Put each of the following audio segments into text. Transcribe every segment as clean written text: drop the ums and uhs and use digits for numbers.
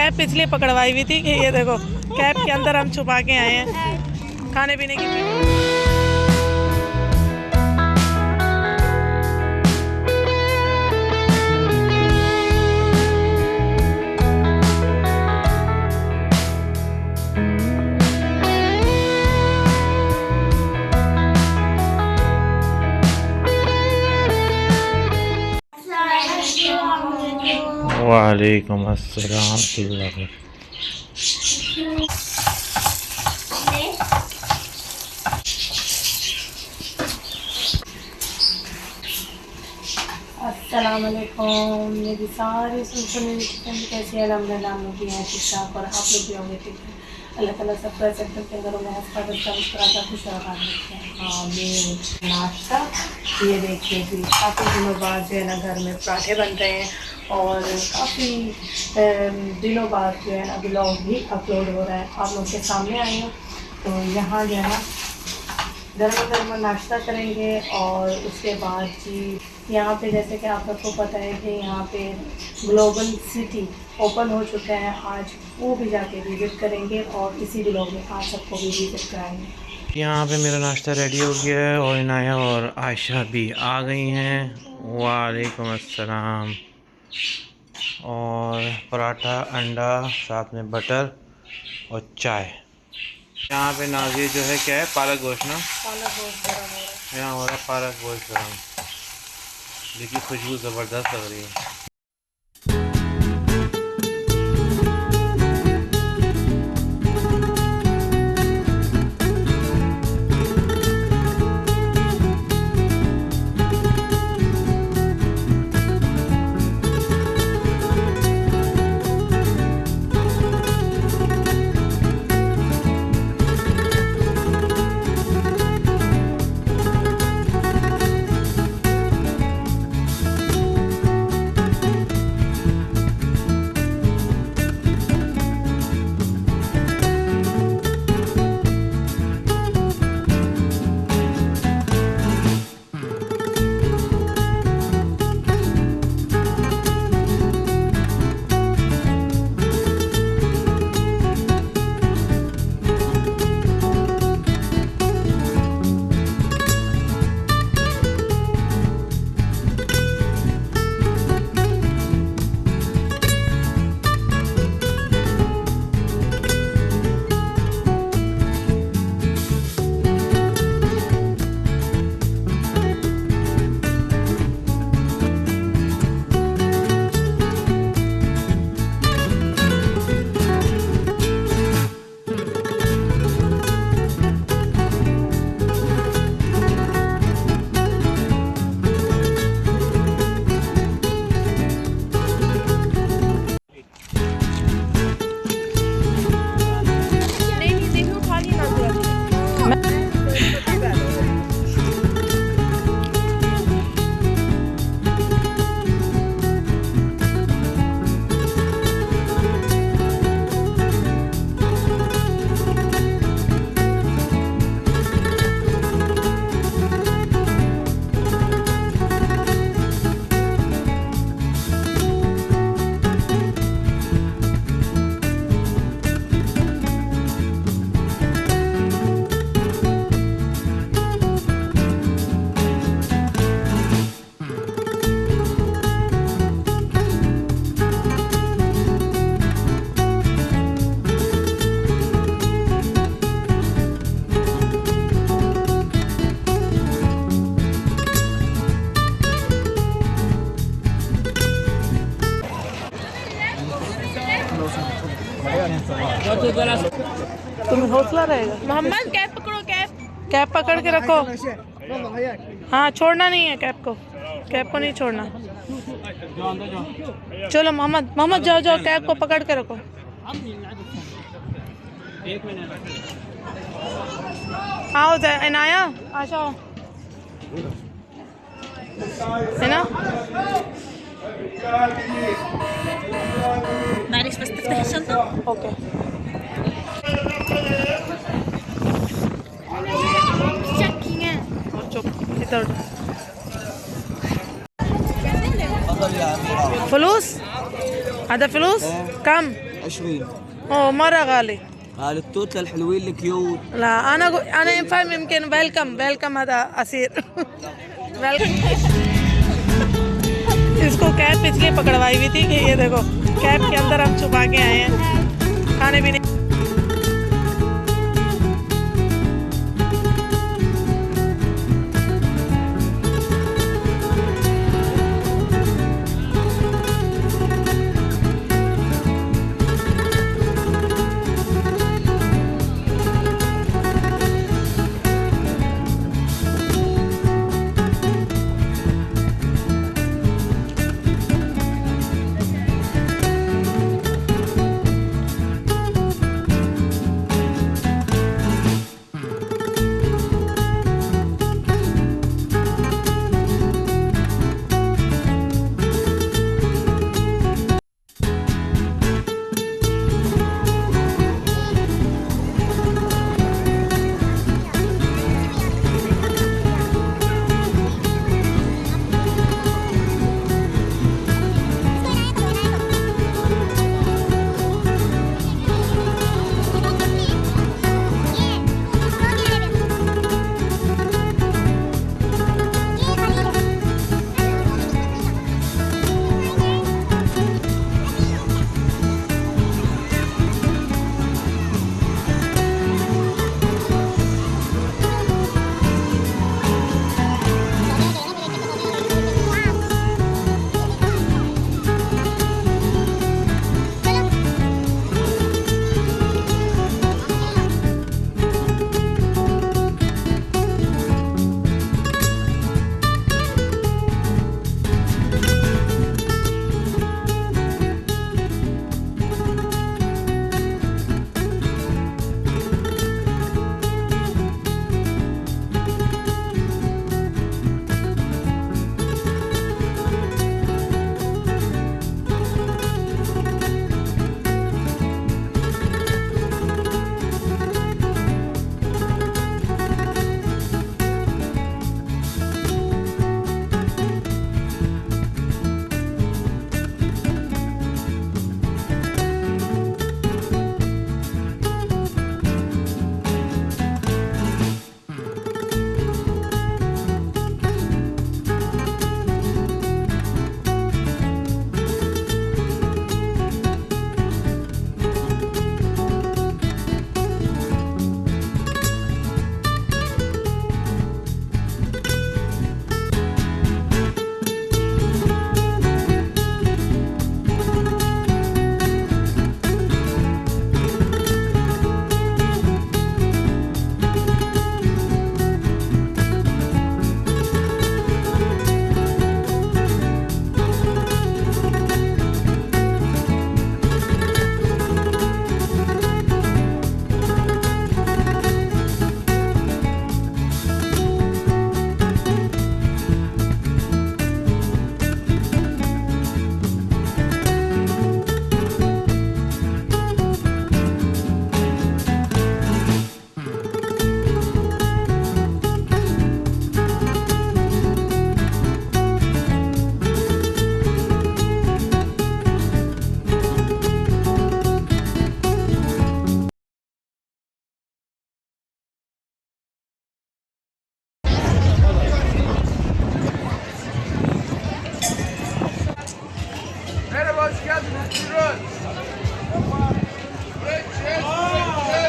Cap इसलिए पकड़वाई हुई थी कि ये देखो कैप के अंदर हम छुपा के आए हैं खाने पीने की चीज़। वालेकुम अस्सलाम। अस्सलामुअलैकुम। मेरी सारी सुनने कैसी है अल्हम्दुलिल्लाह, हम लोग भी हैं ठीक ठाक और आप लोग भी होंगे ठीक है। अल्लाह ताला सबका सेक्टर के अंदर में हस्ता खुश रखा देते हैं। आमीन। नाश्ता ये देखिए कि काफ़ी दिनों बाद जो है ना घर में पराठे बन रहे हैं और काफ़ी दिनों बाद जो है ना ब्लॉग भी अपलोड हो रहा है आप लोग के सामने आई हूँ। तो यहाँ जो है ना गर्मा गर्मा नाश्ता करेंगे और उसके बाद जी यहाँ पे जैसे कि आप सबको पता है कि यहाँ पे ग्लोबल सिटी ओपन हो चुका है, आज वो भी जाके विज़िट करेंगे और इसी ब्लॉग में आप सबको भी विज़िट कराएंगे। यहाँ पे मेरा नाश्ता रेडी हो गया है और इनाया और आयशा भी आ गई हैं। वालेकुम अस्सलाम। और पराठा, अंडा, साथ में बटर और चाय। यहाँ पे नाज़िया जो है क्या है, पालक गोश्त ना, पालक गोश्त गरम हो रहा है। यहाँ हो रहा है पालक गोश्त गरम। देखिए खुशबू ज़बरदस्त लग रही है। तुम्हें हौसला रहेगा। मोहम्मद कैप पकड़ो, कैप पकड़ के रखो। हाँ छोड़ना नहीं है कैप को नहीं छोड़ना। चलो मोहम्मद जाओ कैप को पकड़ के रखो। आओ इनाया आशा है ना। ओके इधर फलूस, هذا فلوس كم؟ 20. اوه مرة غالي. قال التوت الحلوين الكيوت. لا انا ينفهم يمكن वेलकम هذا असीर इसको कैप इसलिए पकड़वाई हुई थी कि ये देखो कैप के अंदर हम छुपा के आए हैं खाने पीने।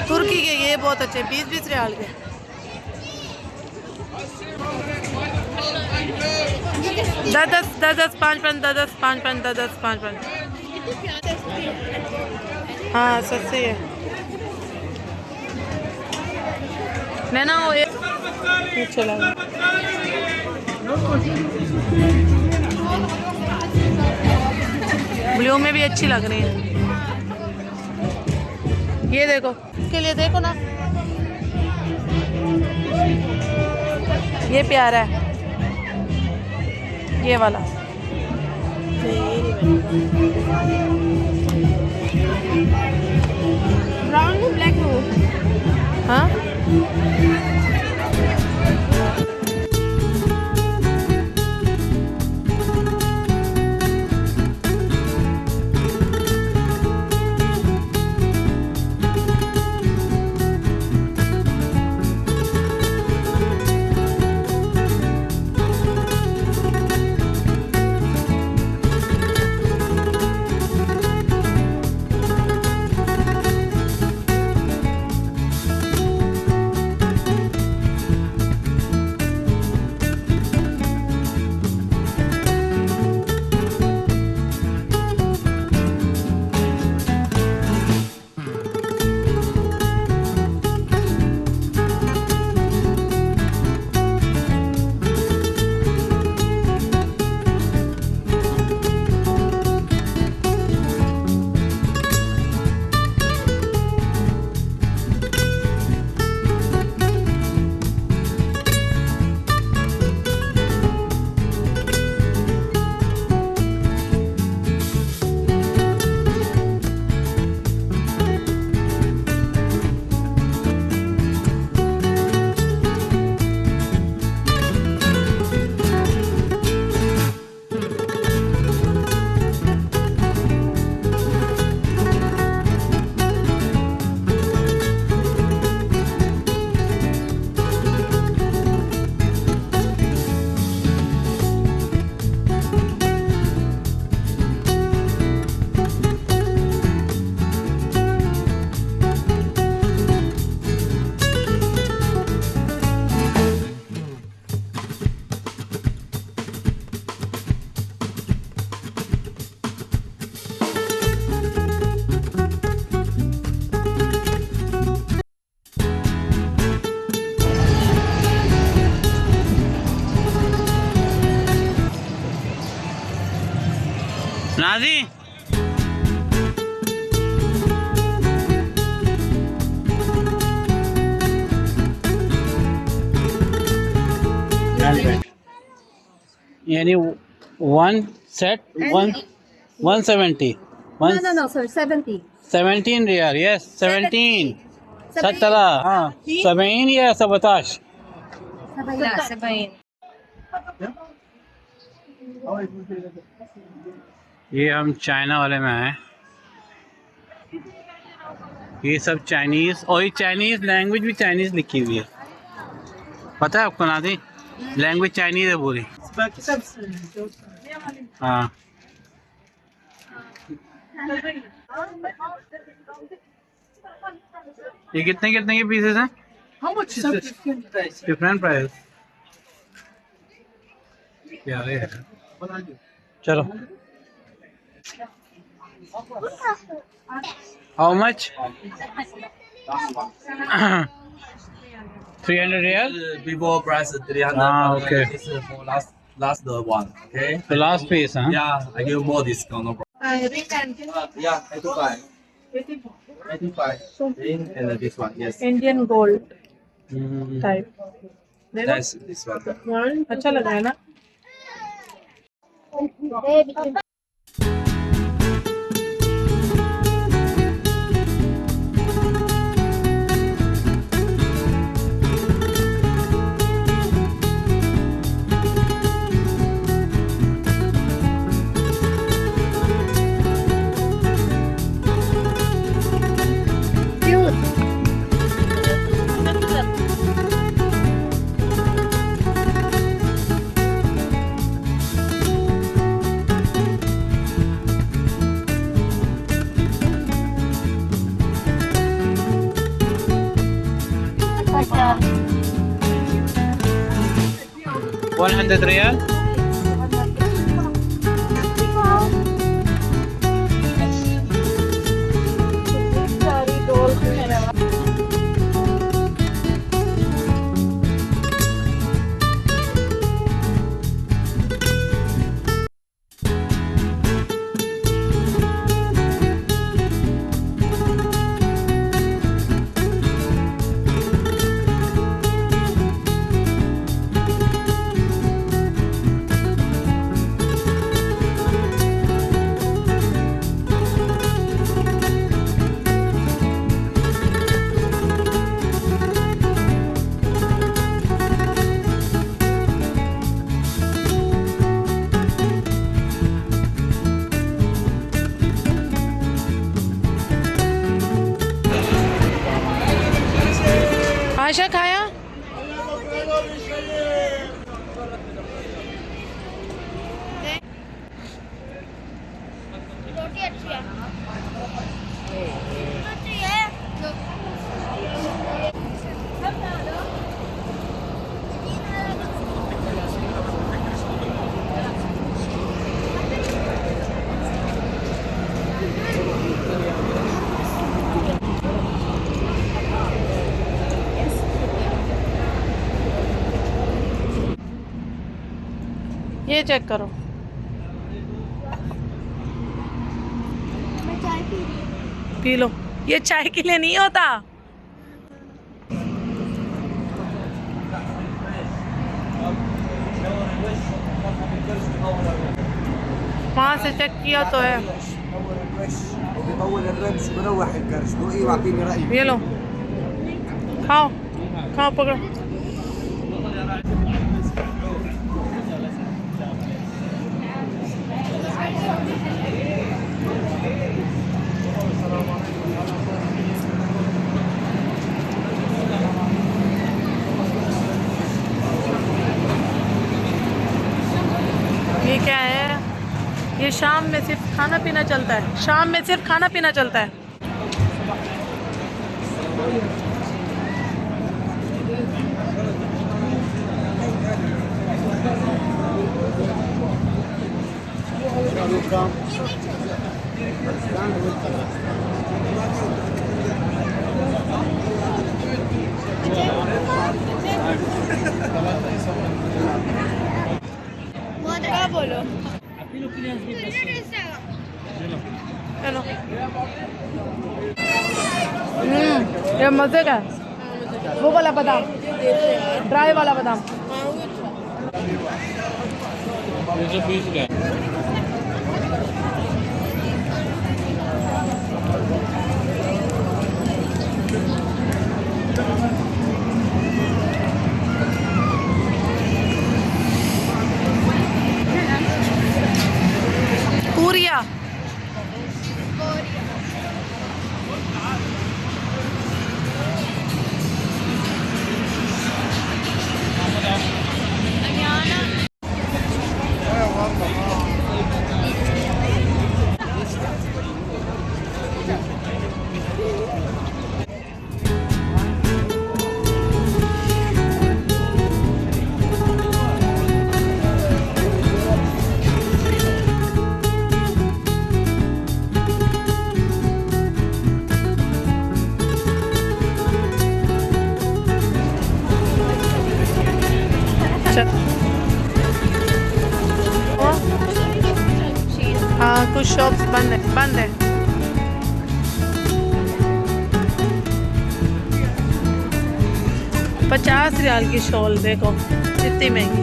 तुर्की के ये बहुत अच्छे 20-20 रियाल के। दस 5 हाँ सस्ती है नैना वो चला ब्लू में भी अच्छी लग रही है। ये देखो इसके लिए देखो ना ये प्यारा है ये वाला ब्राउन में ब्लैक हो हाँ नाजी यानी 170 No, sir, 70. 17 रियाल यस 17 17 हाँ 70 या 17 لا 70. ये हम चाइना वाले में हैं। ये सब चाइनीज़ और ये चाइनीज़ लैंग्वेज भी चाइनीज़ लिखी हुई है। पता है आपको नादी लैंग्वेज चाइनीज़ है पूरी। हाँ ये कितने कितने के पीसेस हैं? Different price. प्यारे हैं। चलो how much 300 real Before price 300. Ah, okay. This is for last the one. Okay. the last piece huh? Yeah, I give more discount. No problem. Yeah, 85. 85. And this one, yes. Indian gold Hmm. Type That's this one. अच्छा लगा है ना। $100 real आशा खाया ये check करो। P low. ये चाय के लिए नहीं होता। वहाँ से चेक किया तो है। ये लो खाओ खाओ पकड़ो। ये क्या है? ये शाम में सिर्फ खाना पीना चलता है। शाम में सिर्फ खाना पीना चलता है। क्या बोलो? चलो ये मजे का है। वो वाला बादाम, ड्राई वाला बादाम। पूरिया हाँ कुछ शॉप्स बंद है। ₹50 की शॉल देखो कितनी महंगी।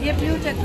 ये blue check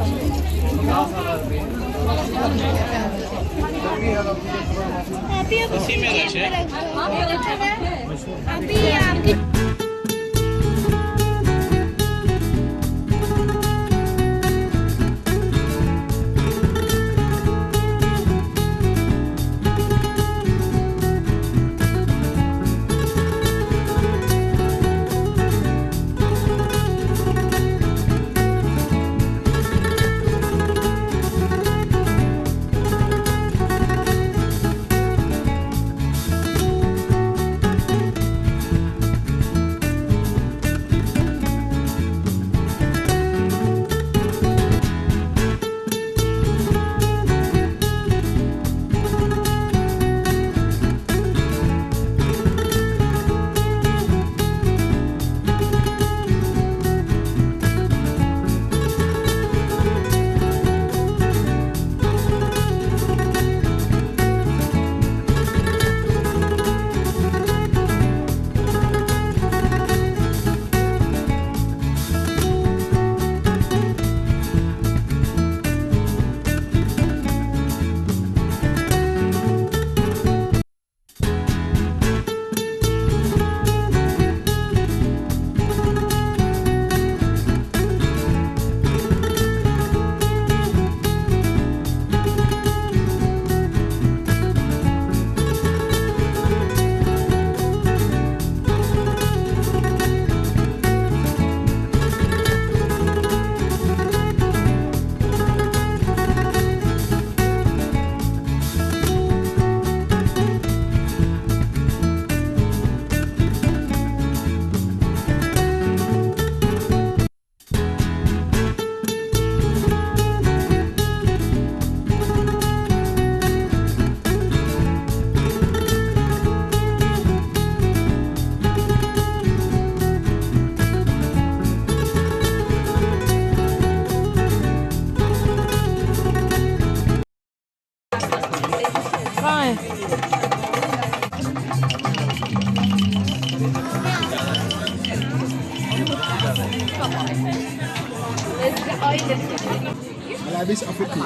This are 50.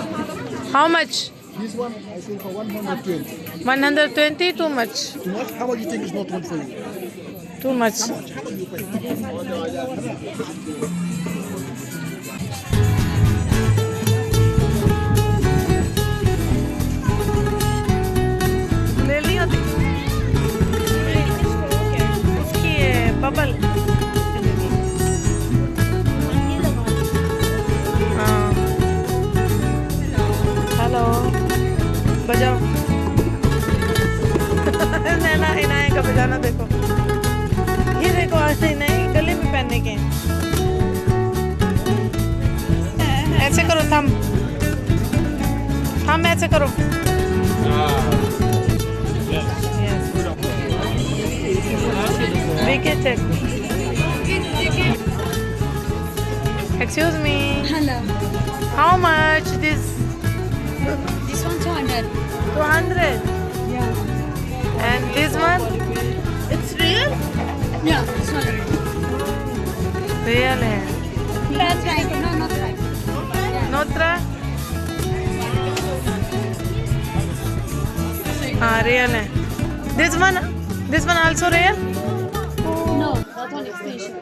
How much? This one I think for 120. 120, too much. Too much? How much do you think is not one for you? Too much. How much? How much do you pay? थम थम ऐसे करो Excuse me. Hello. How much this? This one 200. 200. Yeah. And this one? It's real? Yeah, this one. Real hai. That's right. No, not right. Notra? Ah, real hai. This one also real? No, that one extension.